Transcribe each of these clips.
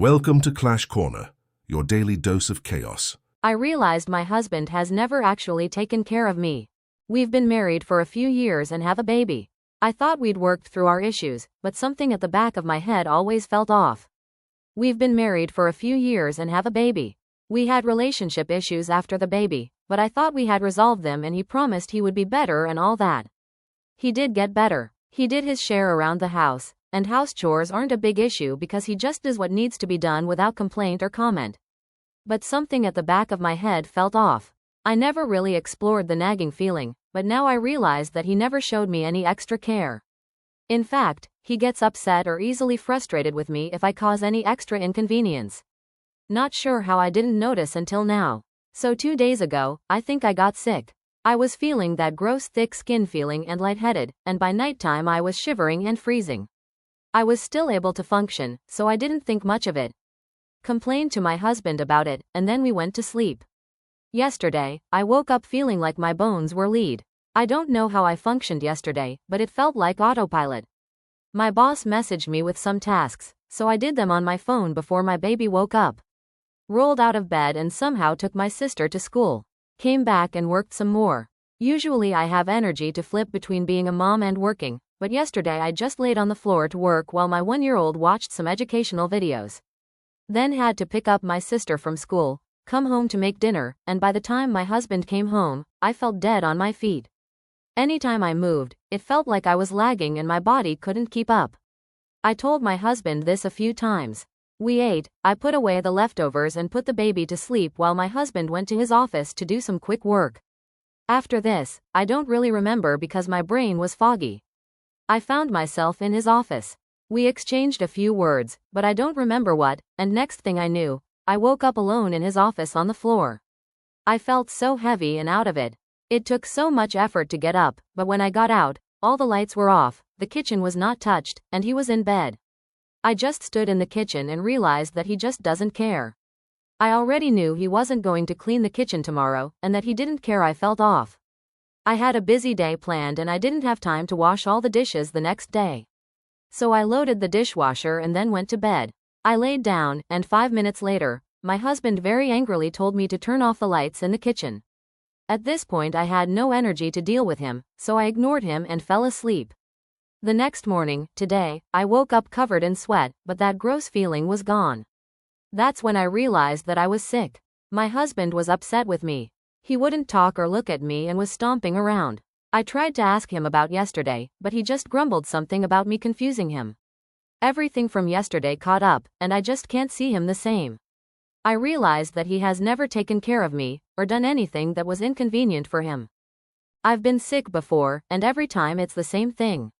Welcome to Clash Corner, your daily dose of chaos. I realized my husband has never actually taken care of me. We've been married for a few years and have a baby. I thought we'd worked through our issues, but something at the back of my head always felt off. We've been married for a few years and have a baby. We had relationship issues after the baby, but I thought we had resolved them and he promised he would be better and all that. He did get better. He did his share around the house, and house chores aren't a big issue because he just does what needs to be done without complaint or comment. But something at the back of my head felt off. I never really explored the nagging feeling, but now I realized that he never showed me any extra care. In fact, he gets upset or easily frustrated with me if I cause any extra inconvenience. Not sure how I didn't notice until now. So 2 days ago, I think I got sick. I was feeling that gross thick skin feeling and lightheaded, and by nighttime I was shivering and freezing. I was still able to function, so I didn't think much of it. Complained to my husband about it, and then we went to sleep. Yesterday, I woke up feeling like my bones were lead. I don't know how I functioned yesterday, but it felt like autopilot. My boss messaged me with some tasks, so I did them on my phone before my baby woke up. Rolled out of bed and somehow took my sister to school. Came back and worked some more. Usually I have energy to flip between being a mom and working, but yesterday I just laid on the floor to work while my 1-year-old watched some educational videos. Then had to pick up my sister from school, come home to make dinner, and by the time my husband came home, I felt dead on my feet. Anytime I moved, it felt like I was lagging and my body couldn't keep up. I told my husband this a few times. We ate, I put away the leftovers and put the baby to sleep while my husband went to his office to do some quick work. After this, I don't really remember because my brain was foggy. I found myself in his office. We exchanged a few words, but I don't remember what, and next thing I knew, I woke up alone in his office on the floor. I felt so heavy and out of it. It took so much effort to get up, but when I got out, all the lights were off, the kitchen was not touched, and he was in bed. I just stood in the kitchen and realized that he just doesn't care. I already knew he wasn't going to clean the kitchen tomorrow, and that he didn't care. I felt off. I had a busy day planned and I didn't have time to wash all the dishes the next day. So I loaded the dishwasher and then went to bed. I laid down, and 5 minutes later, my husband very angrily told me to turn off the lights in the kitchen. At this point I had no energy to deal with him, so I ignored him and fell asleep. The next morning, today, I woke up covered in sweat, but that gross feeling was gone. That's when I realized that I was sick. My husband was upset with me. He wouldn't talk or look at me and was stomping around. I tried to ask him about yesterday, but he just grumbled something about me confusing him. Everything from yesterday caught up, and I just can't see him the same. I realized that he has never taken care of me, or done anything that was inconvenient for him. I've been sick before, and every time it's the same thing.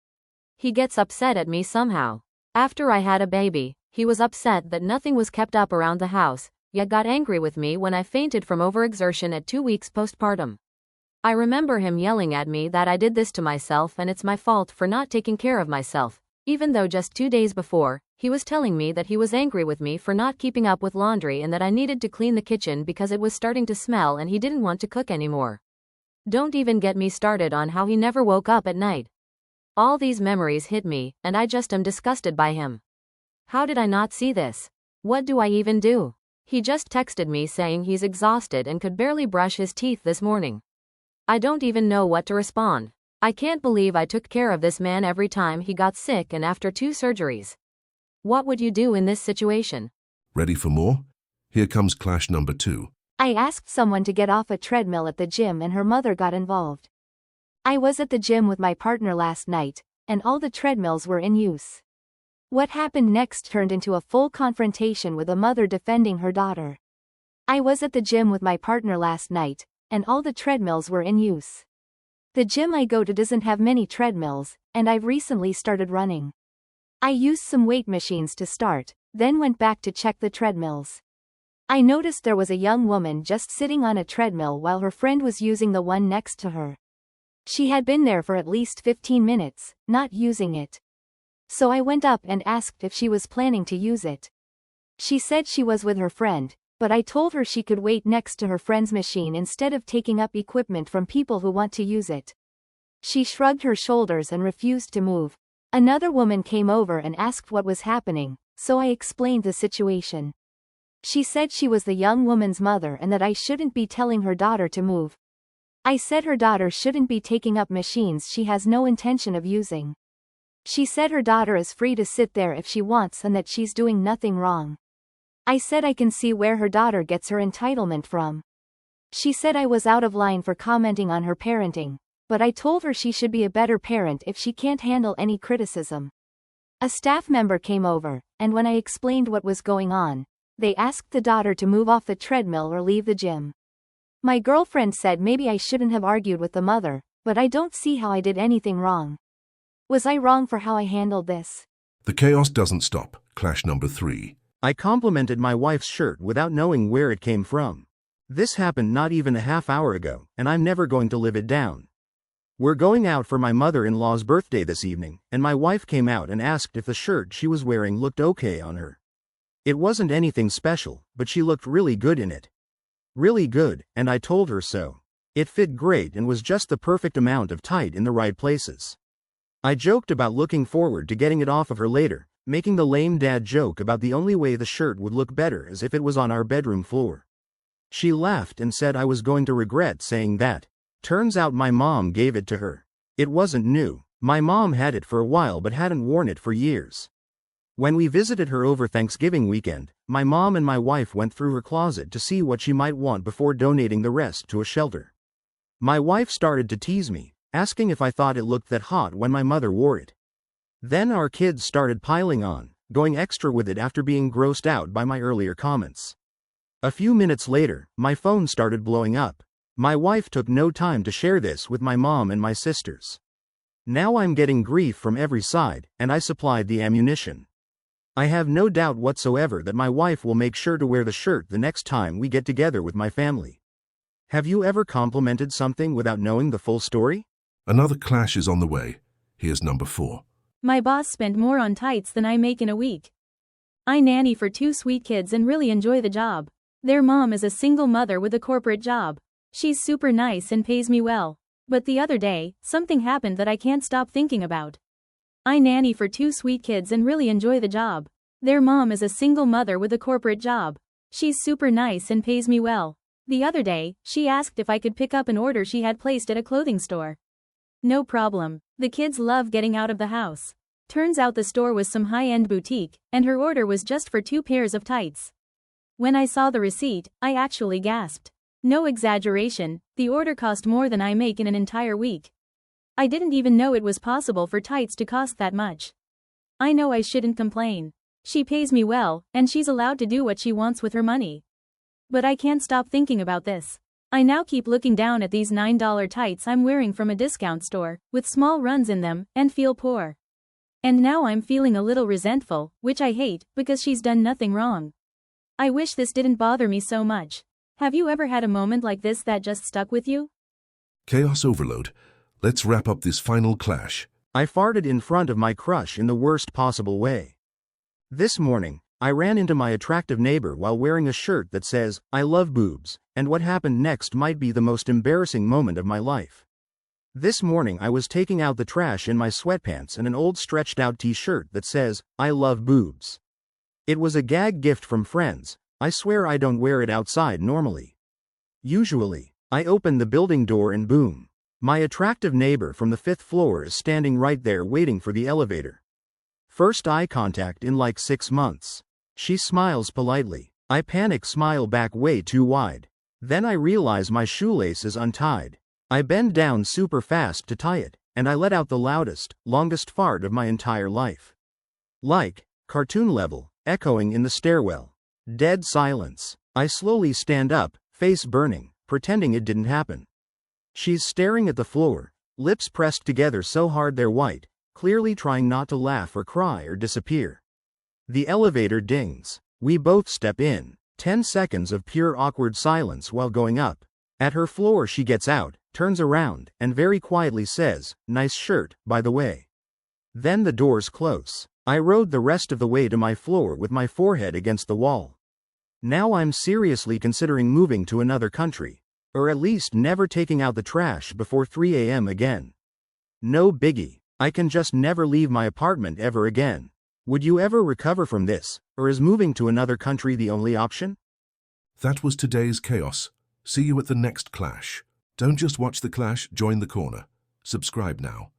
He gets upset at me somehow. After I had a baby, he was upset that nothing was kept up around the house, yet got angry with me when I fainted from overexertion at 2 weeks postpartum. I remember him yelling at me that I did this to myself and it's my fault for not taking care of myself, even though just 2 days before, he was telling me that he was angry with me for not keeping up with laundry and that I needed to clean the kitchen because it was starting to smell and he didn't want to cook anymore. Don't even get me started on how he never woke up at night. All these memories hit me, and I just am disgusted by him. How did I not see this? What do I even do? He just texted me saying he's exhausted and could barely brush his teeth this morning. I don't even know what to respond. I can't believe I took care of this man every time he got sick and after 2 surgeries. What would you do in this situation? Ready for more? Here comes Clash number 2. I asked someone to get off a treadmill at the gym and her mother got involved. I was at the gym with my partner last night, and all the treadmills were in use. What happened next turned into a full confrontation with a mother defending her daughter. I was at the gym with my partner last night, and all the treadmills were in use. The gym I go to doesn't have many treadmills, and I've recently started running. I used some weight machines to start, then went back to check the treadmills. I noticed there was a young woman just sitting on a treadmill while her friend was using the one next to her. She had been there for at least 15 minutes, not using it. So I went up and asked if she was planning to use it. She said she was with her friend, but I told her she could wait next to her friend's machine instead of taking up equipment from people who want to use it. She shrugged her shoulders and refused to move. Another woman came over and asked what was happening, so I explained the situation. She said she was the young woman's mother and that I shouldn't be telling her daughter to move. I said her daughter shouldn't be taking up machines she has no intention of using. She said her daughter is free to sit there if she wants and that she's doing nothing wrong. I said I can see where her daughter gets her entitlement from. She said I was out of line for commenting on her parenting, but I told her she should be a better parent if she can't handle any criticism. A staff member came over, and when I explained what was going on, they asked the daughter to move off the treadmill or leave the gym. My girlfriend said maybe I shouldn't have argued with the mother, but I don't see how I did anything wrong. Was I wrong for how I handled this? The chaos doesn't stop. Clash number 3. I complimented my wife's shirt without knowing where it came from. This happened not even a half hour ago, and I'm never going to live it down. We're going out for my mother-in-law's birthday this evening, and my wife came out and asked if the shirt she was wearing looked okay on her. It wasn't anything special, but she looked really good in it. Really good, and I told her so. It fit great and was just the perfect amount of tight in the right places. I joked about looking forward to getting it off of her later, making the lame dad joke about the only way the shirt would look better is if it was on our bedroom floor. She laughed and said I was going to regret saying that. Turns out my mom gave it to her. It wasn't new. My mom had it for a while but hadn't worn it for years. When we visited her over Thanksgiving weekend, my mom and my wife went through her closet to see what she might want before donating the rest to a shelter. My wife started to tease me, asking if I thought it looked that hot when my mother wore it. Then our kids started piling on, going extra with it after being grossed out by my earlier comments. A few minutes later, my phone started blowing up. My wife took no time to share this with my mom and my sisters. Now I'm getting grief from every side, and I supplied the ammunition. I have no doubt whatsoever that my wife will make sure to wear the shirt the next time we get together with my family. Have you ever complimented something without knowing the full story? Another clash is on the way. Here's number 4. My boss spent more on tights than I make in a week. I nanny for 2 sweet kids and really enjoy the job. Their mom is a single mother with a corporate job. She's super nice and pays me well. But the other day, something happened that I can't stop thinking about. I nanny for 2 sweet kids and really enjoy the job. Their mom is a single mother with a corporate job. She's super nice and pays me well. The other day, she asked if I could pick up an order she had placed at a clothing store. No problem. The kids love getting out of the house. Turns out the store was some high-end boutique, and her order was just for 2 pairs of tights. When I saw the receipt, I actually gasped. No exaggeration, the order cost more than I make in an entire week. I didn't even know it was possible for tights to cost that much. I know I shouldn't complain. She pays me well, and she's allowed to do what she wants with her money. But I can't stop thinking about this. I now keep looking down at these $9 tights I'm wearing from a discount store, with small runs in them, and feel poor. And now I'm feeling a little resentful, which I hate, because she's done nothing wrong. I wish this didn't bother me so much. Have you ever had a moment like this that just stuck with you? Chaos overload. Let's wrap up this final clash. I farted in front of my crush in the worst possible way. This morning, I ran into my attractive neighbor while wearing a shirt that says, "I love boobs," and what happened next might be the most embarrassing moment of my life. This morning I was taking out the trash in my sweatpants and an old stretched-out t-shirt that says, "I love boobs." It was a gag gift from friends. I swear I don't wear it outside normally. Usually, I open the building door and boom. My attractive neighbor from the 5th floor is standing right there waiting for the elevator. First eye contact in like 6 months. She smiles politely. I panic, smile back way too wide. Then I realize my shoelace is untied. I bend down super fast to tie it, and I let out the loudest, longest fart of my entire life. Like, cartoon level, echoing in the stairwell. Dead silence. I slowly stand up, face burning, pretending it didn't happen. She's staring at the floor, lips pressed together so hard they're white, clearly trying not to laugh or cry or disappear. The elevator dings. We both step in. 10 seconds of pure awkward silence while going up. At her floor she gets out, turns around, and very quietly says, "Nice shirt, by the way." Then the doors close. I rode the rest of the way to my floor with my forehead against the wall. Now I'm seriously considering moving to another country. Or at least never taking out the trash before 3 a.m. again. No biggie. I can just never leave my apartment ever again. Would you ever recover from this, or is moving to another country the only option? That was today's chaos. See you at the next clash. Don't just watch the clash, join the corner. Subscribe now.